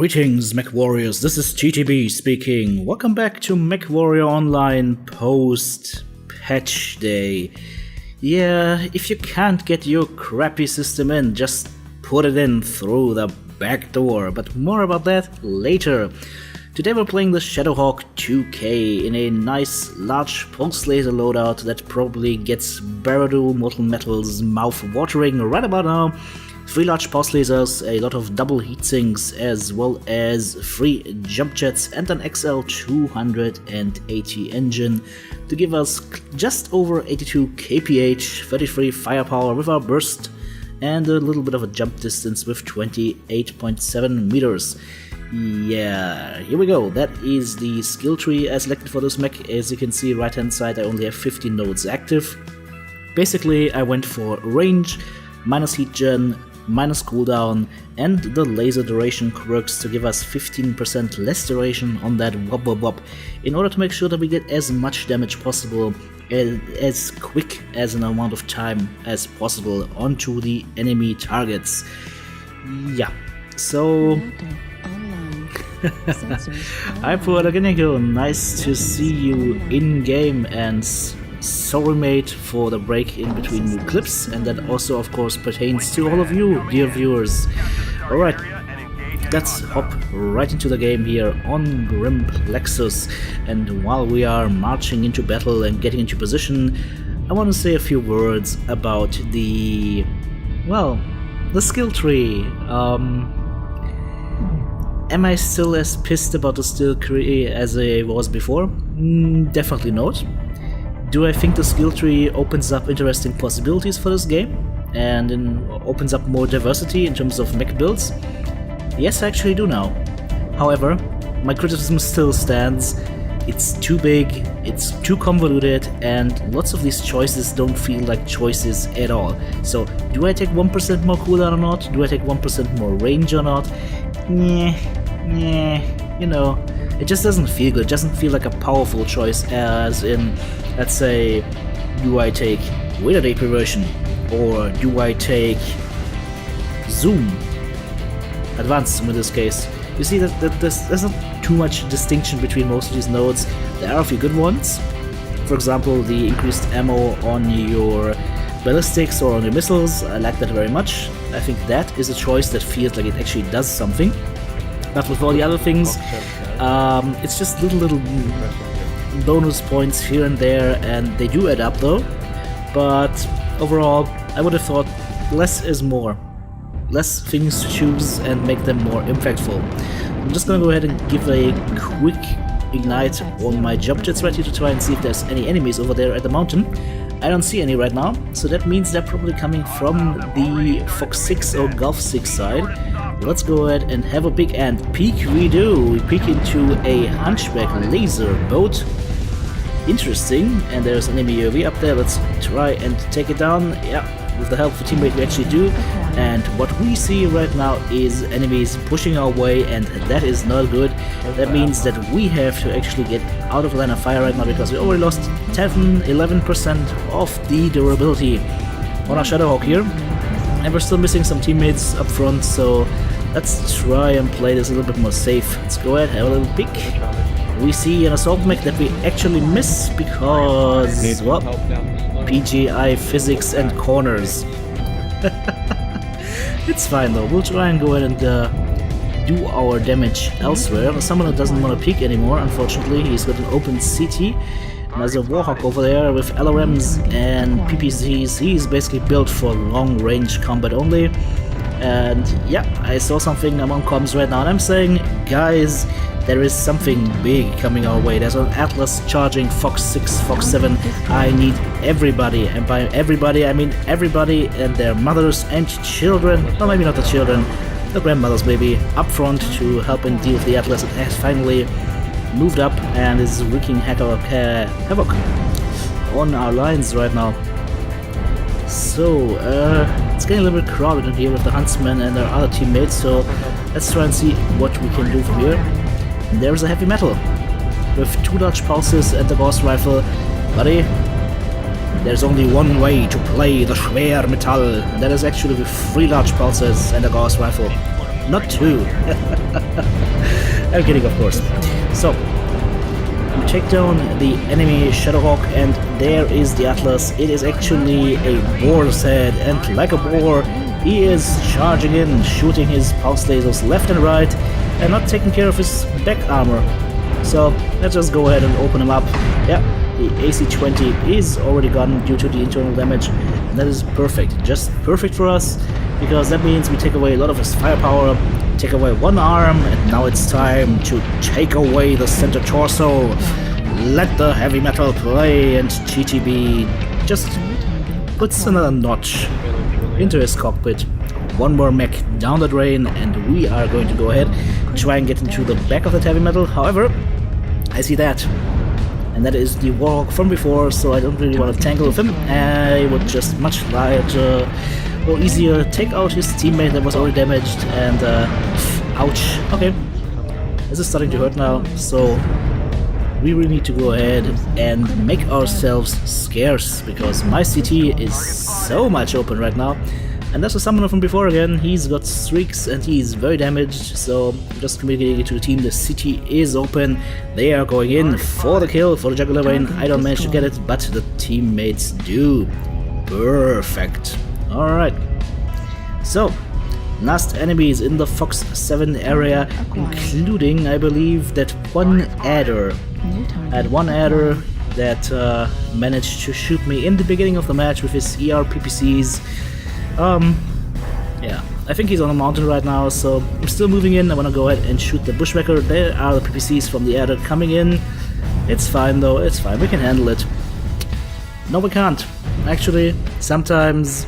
Greetings, MechWarriors, this is TTB speaking. Welcome back to MechWarrior Online post-patch day. Yeah, if you can't get your crappy system in, just put it in through the back door, but more about that later. Today we're playing the Shadowhawk 2K in a nice large pulse laser loadout that probably gets Moltenmetal's mouth watering right about now. 3 large pulse lasers, a lot of double heatsinks, as well as 3 jump jets and an XL280 engine to give us just over 82 kph, 33 firepower with our burst, and a little bit of a jump distance with 28.7 meters. Yeah, here we go. That is the skill tree I selected for this mech. As you can see, right hand side I only have 15 nodes active. Basically I went for range, minus heat gen, minus cooldown, and the laser duration quirks to give us 15% less duration on that wop wop wop, in order to make sure that we get as much damage possible as quick as an amount of time as possible onto the enemy targets. Yeah, so hi Puerto, nice to see you in game, and sorry mate for the break in between new clips, and that also of course pertains to all of you, dear viewers. Alright, let's hop right into the game here on Grim Plexus, and while we are marching into battle and getting into position, I want to say a few words about the skill tree. Am I still as pissed about the skill tree as I was before? Definitely not. Do I think the skill tree opens up interesting possibilities for this game and opens up more diversity in terms of mech builds? Yes, I actually do now. However, my criticism still stands. It's too big, it's too convoluted, and lots of these choices don't feel like choices at all. So, do I take 1% more cooldown or not? Do I take 1% more range or not? You know, it just doesn't feel good. It doesn't feel like a powerful choice, as in, let's say, do I take Wither Day Perversion, or do I take Zoom? Advanced Zoom in this case. You see that there's not too much distinction between most of these nodes. There are a few good ones. For example, the increased ammo on your ballistics or on your missiles, I like that very much. I think that is a choice that feels like it actually does something. But with all the other things, it's just little bonus points here and there, and they do add up though. But overall, I would have thought less is more. Less things to choose and make them more impactful. I'm just gonna go ahead and give a quick ignite on my jump jets right here to try and see if there's any enemies over there at the mountain. I don't see any right now, so that means they're probably coming from the Fox 6 or Gulf 6 side. Let's go ahead and have a peek, and peek we do. We peek into a Hunchback laser boat. Interesting, and there's an enemy UAV up there. Let's try and take it down. Yeah, with the help of a teammate we actually do. And what we see right now is enemies pushing our way, and that is not good. That means that we have to actually get out of line of fire right now, because we already lost 11% of the durability on our Shadowhawk here. And we're still missing some teammates up front, so let's try and play this a little bit more safe. Let's go ahead, have a little peek. We see an assault mech that we actually miss because, well, PGI physics and corners. It's fine though, we'll try and go ahead and do our damage elsewhere. Someone that doesn't want to peek anymore, unfortunately. He's got an open CT. And there's a Warhawk over there with LRMs and PPCs. He's basically built for long range combat only. And yeah, I saw something among comms right now, and I'm saying, guys, there is something big coming our way. There's an Atlas charging Fox 6, Fox 7. I need everybody, and by everybody I mean everybody and their mothers and children. No, maybe not the children, the grandmothers maybe, up front to help and deal with the Atlas. It has finally moved up and is wreaking havoc on our lines right now. So, it's getting a little bit crowded in here with the Huntsman and our other teammates, so let's try and see what we can do from here. And there's a heavy metal with 2 large pulses and the Gauss rifle. Buddy, there's only one way to play the Schwermetall, and that is actually with 3 large pulses and a Gauss rifle. not 2. I'm kidding, of course. So, we take down the enemy Shadowhawk, and there is the Atlas. It is actually a boar's head, and like a boar, he is charging in, shooting his pulse lasers left and right, and not taking care of his back armor. So let's just go ahead and open him up. Yeah, the AC-20 is already gone due to the internal damage, and that is perfect, just perfect for us, because that means we take away a lot of his firepower, take away one arm, and now it's time to take away the center torso. Let the heavy metal play, and TTB just puts another notch into his cockpit. One more mech down the drain, and we are going to go ahead and try and get into the back of that heavy metal. However, I see that, and that is the Warhawk from before, so I don't really want to tangle with him. I would just much larger or easier take out his teammate that was already damaged, and ouch. Okay, this is starting to hurt now, so we really need to go ahead and make ourselves scarce, because my CT is so much open right now. And that's a summoner from before again. He's got streaks and he's very damaged, so I'm just communicating to the team the city is open. They are going in for the kill, for the jugular vein. I don't manage to get it, but the teammates do. Perfect. Alright. So, last enemies in the Fox 7 area, including, I believe, that one adder. I had one adder that managed to shoot me in the beginning of the match with his ER PPCs. Yeah, I think he's on a mountain right now, so I'm still moving in. I want to go ahead and shoot the bushwhacker. There are the PPCs from the adder coming in. It's fine though, it's fine, we can handle it. No, we can't. Actually, sometimes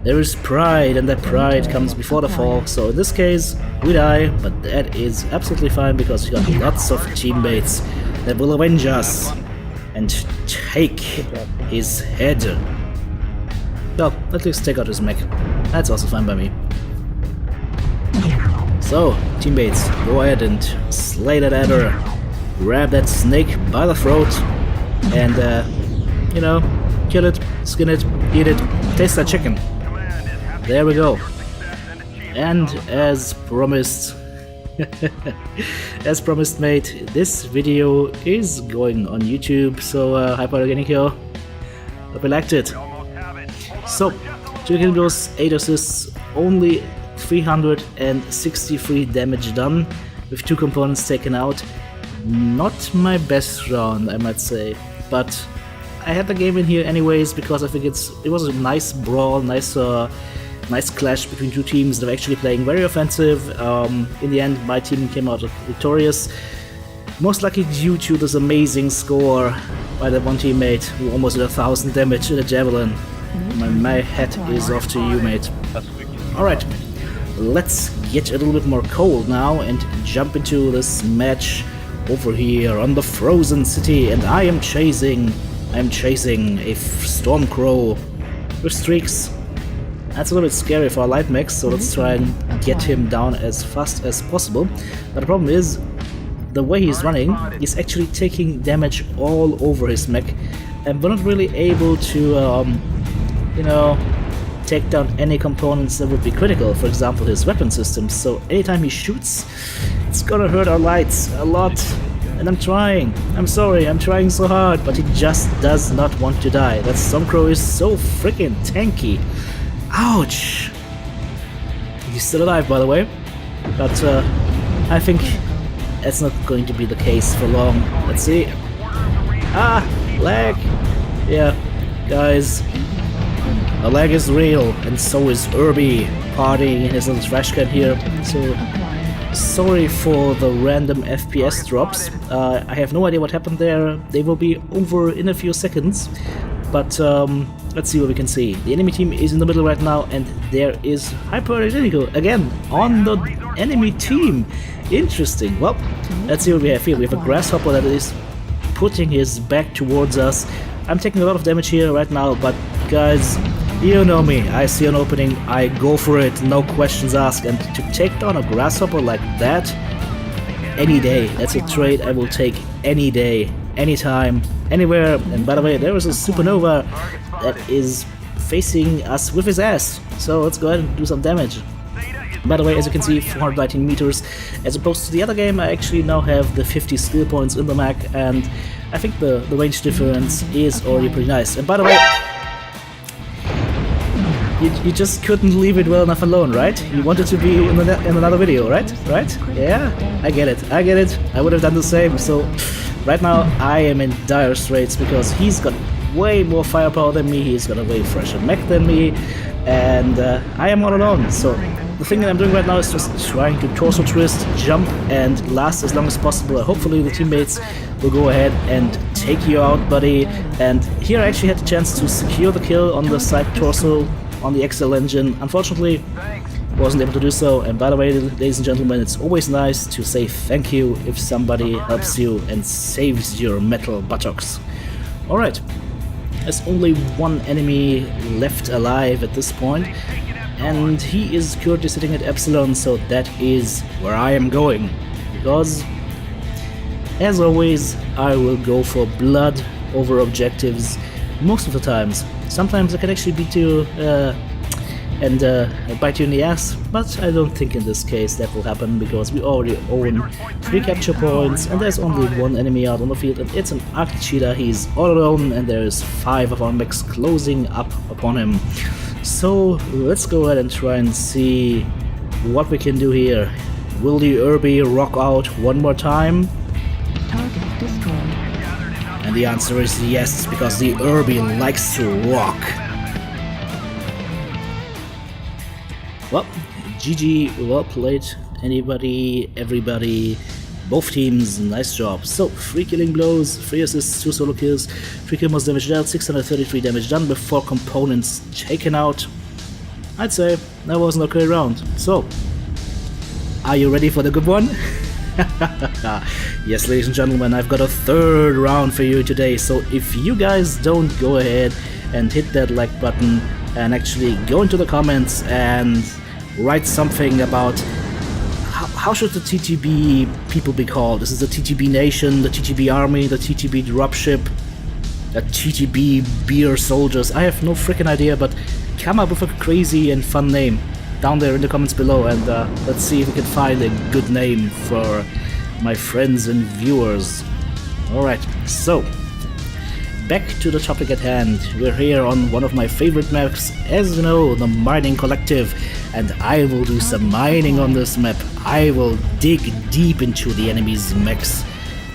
there is pride, and that pride comes before the fall, so in this case, we die, but that is absolutely fine, because we got lots of teammates that will avenge us and take his head. Well, at least take out his mech. That's also fine by me. So, teammates, go ahead and slay that adder. Grab that snake by the throat and, you know, kill it, skin it, eat it, taste that chicken. There we go. And as promised, mate, this video is going on YouTube, so Hyperorganic here. Hope you liked it. So, 2 kills, 8 assists, only 363 damage done, with 2 components taken out. Not my best round, I might say, but I had the game in here anyways, because I think it was a nice brawl, nice clash between 2 teams that were actually playing very offensive. In the end, my team came out victorious, most likely due to this amazing score by that one teammate who almost did 1000 damage in a javelin. My hat is off to you, mate. Alright, let's get a little bit more cold now and jump into this match over here on the Frozen City, and I am chasing a Stormcrow with streaks. That's a little bit scary for our light mechs, so let's try and get him down as fast as possible. But the problem is, the way he's running, he's actually taking damage all over his mech, and we're not really able to, you know, take down any components that would be critical, for example his weapon systems. So anytime he shoots, it's gonna hurt our lights a lot. And I'm trying, I'm sorry, I'm trying so hard, but he just does not want to die. That Stormcrow is so freaking tanky. Ouch! He's still alive, by the way, but I think that's not going to be the case for long. Let's see. Ah! Lag! Yeah, guys, the lag is real, and so is Irby partying in his little trash can here, so sorry for the random FPS drops. I have no idea what happened there. They will be over in a few seconds, but let's see what we can see. The enemy team is in the middle right now, and there is Hyperorganic again on the enemy team. Interesting. Well, let's see what we have here. We have a Grasshopper that is putting his back towards us. I'm taking a lot of damage here right now, but guys, you know me, I see an opening, I go for it, no questions asked, and to take down a Grasshopper like that, any day, that's a trade I will take any day, anytime, anywhere. And by the way, there is a Supernova that is facing us with his ass, so let's go ahead and do some damage. By the way, as you can see, 419 meters. As opposed to the other game, I actually now have the 50 skill points in the Mech, and I think the range difference is already pretty nice. And by the way, you just couldn't leave it well enough alone, right? You wanted to be in another video, right? Right? Yeah, I get it. I would have done the same. So right now I am in dire straits because he's got way more firepower than me, he's got a way fresher mech than me, and I am all alone. So the thing that I'm doing right now is just trying to torso twist, jump, and last as long as possible. Hopefully the teammates will go ahead and take you out, buddy. And here I actually had the chance to secure the kill on the side torso on the XL engine. Unfortunately, wasn't able to do so. And by the way, ladies and gentlemen, it's always nice to say thank you if somebody helps you and saves your metal buttocks. Alright, there's only one enemy left alive at this point, and he is currently sitting at Epsilon, so that is where I am going. Because, as always, I will go for blood over objectives most of the times. Sometimes I can actually beat you and bite you in the ass, but I don't think in this case that will happen because we already own 3 capture points and there's only one enemy out on the field, and it's an Arctic Cheetah. He's all alone and there's 5 of our mechs closing up upon him. So let's go ahead and try and see what we can do here. Will the Irby rock out one more time? Target destroyed. And the answer is yes, because the Irby likes to rock. Well, GG, well played, anybody, everybody, both teams, nice job. So, 3 killing blows, 3 assists, 2 solo kills, 3 kill most damage dealt, 633 damage done with 4 components taken out. I'd say that was an okay round. So, are you ready for the good one? Yes, ladies and gentlemen, I've got a 3rd round for you today, so if you guys don't go ahead and hit that like button and actually go into the comments and write something about how should the TTB people be called? This is the TTB Nation, the TTB Army, the TTB Dropship, the TTB Beer Soldiers. I have no freaking idea, but come up with a crazy and fun name down there in the comments below, and let's see if we can find a good name for my friends and viewers. Alright, so back to the topic at hand. We're here on one of my favorite maps, as you know, the Mining Collective, and I will do some mining on this map. I will dig deep into the enemy's mechs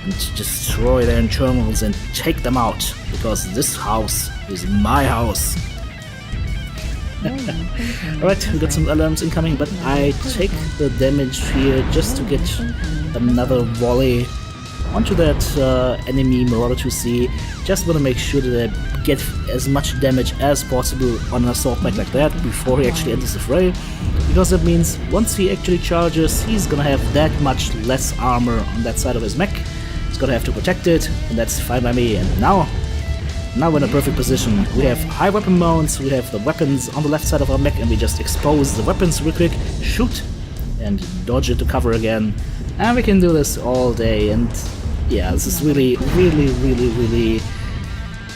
and destroy their internals and take them out, because this house is my house. Alright, we got some alarms incoming, but I take the damage here just to get another volley onto that enemy Marauder 2C. Just want to make sure that I get as much damage as possible on an assault mech like that before he actually enters the fray, because that means once he actually charges, he's gonna have that much less armor on that side of his mech. He's gonna have to protect it, and that's fine by me. And now we're in a perfect position. We have high weapon mounts, we have the weapons on the left side of our mech, and we just expose the weapons real quick, shoot, and dodge into cover again. And we can do this all day, and yeah, this is really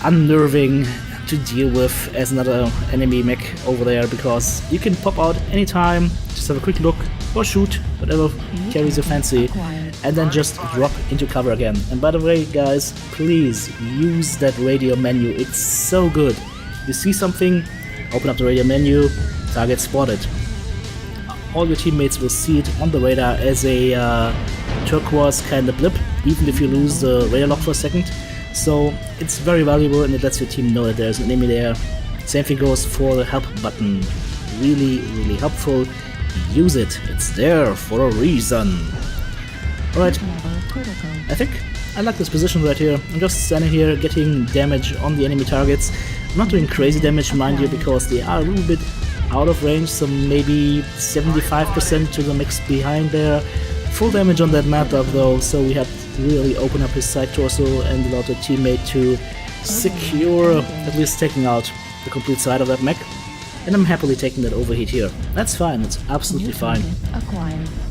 unnerving to deal with as another enemy mech over there, because you can pop out anytime, just have a quick look, or shoot, whatever carries your fancy, and then just drop into cover again. And by the way, guys, please use that radio menu, it's so good. You see something, open up the radio menu, target spotted. All your teammates will see it on the radar as a turquoise kind of blip, even if you lose the radar lock for a second. So it's very valuable, and it lets your team know that there's an enemy there. Same thing goes for the help button. Really helpful. Use it. It's there for a reason. Alright, I think I like this position right here. I'm just standing here getting damage on the enemy targets. I'm not doing crazy damage, mind you, because they are a little bit out of range, so maybe 75% to the mix behind there. Full damage on that map up though, so we have to really open up his side torso and allow the teammate to secure, at least taking out the complete side of that mech. And I'm happily taking that overheat here. That's fine, that's absolutely fine.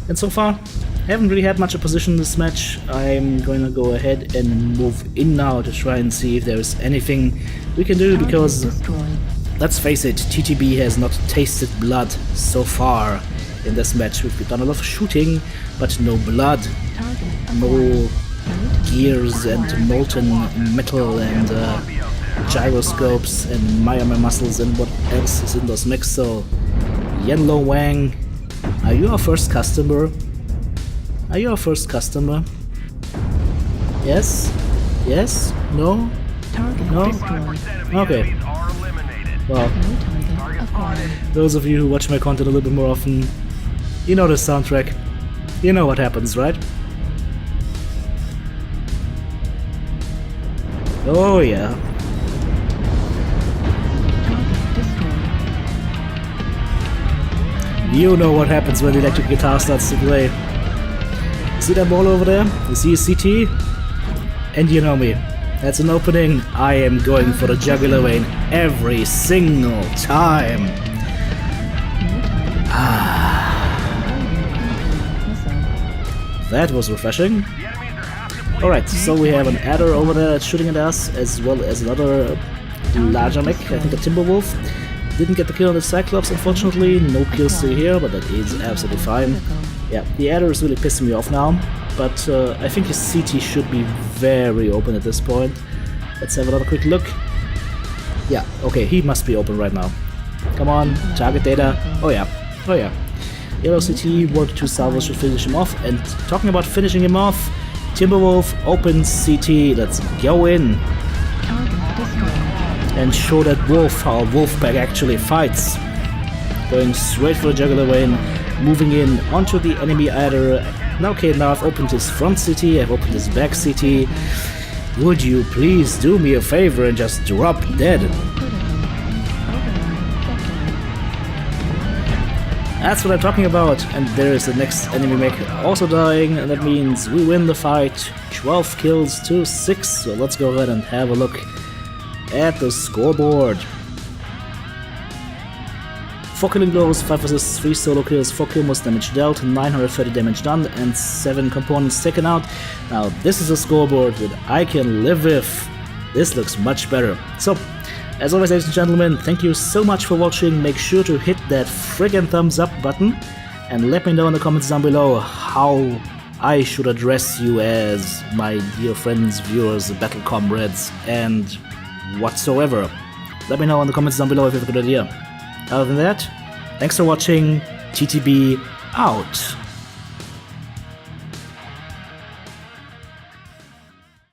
And so far, I haven't really had much opposition in this match. I'm going to go ahead and move in now to try and see if there's anything we can do, because let's face it, TTB has not tasted blood so far. in this match. We've done a lot of shooting, but no blood, Target no acquired. gears and molten metal and gyroscopes and myomere muscles and what else is in those mechs. So, Yenlo Wang, are you our first customer? Are you our first customer? Yes? Yes? No? Target No? destroyed. Okay. Well, New target acquired. those of you who watch my content a little bit more often, you know the soundtrack. You know what happens, right? Oh yeah. Target destroyed. You know what happens when the electric guitar starts to play. See that ball over there? You see a CT? And you know me. That's an opening. I am going for the jugular vein every single time. New target. Missile. That was refreshing. Alright, so we have an adder over there that's shooting at us, as well as another larger mech, I think a Timberwolf. Didn't get the kill on the Cyclops, unfortunately. No kills to here, but that is absolutely fine. Yeah, the adder is really pissing me off now, but I think his CT should be very open at this point. Let's have another quick look. Yeah, okay, he must be open right now. Come on, target data. Oh yeah, oh yeah. Yellow CT, 1-2 salvos should finish him off. And talking about finishing him off, Timberwolf, open CT, let's go in Target destroyed. and show that wolf how Wolfpack actually fights. Going straight for the jugular vein, moving in onto the enemy adder. Okay, now I've opened his front CT, I've opened his back CT. Would you please do me a favor and just drop dead? That's what I'm talking about. And there is the next enemy mech also dying, and that means we win the fight. 12 kills to 6. So let's go ahead and have a look at the scoreboard. 4 killing blows, 5 assists, 3 solo kills, 4 kill most damage dealt, 930 damage done, and 7 components taken out. Now this is a scoreboard that I can live with. This looks much better. So, as always, ladies and gentlemen, thank you so much for watching. Make sure to hit that friggin' thumbs up button and let me know in the comments down below how I should address you as my dear friends, viewers, battle comrades, and whatsoever. Let me know in the comments down below if you have a good idea. Other than that, thanks for watching. TTB out.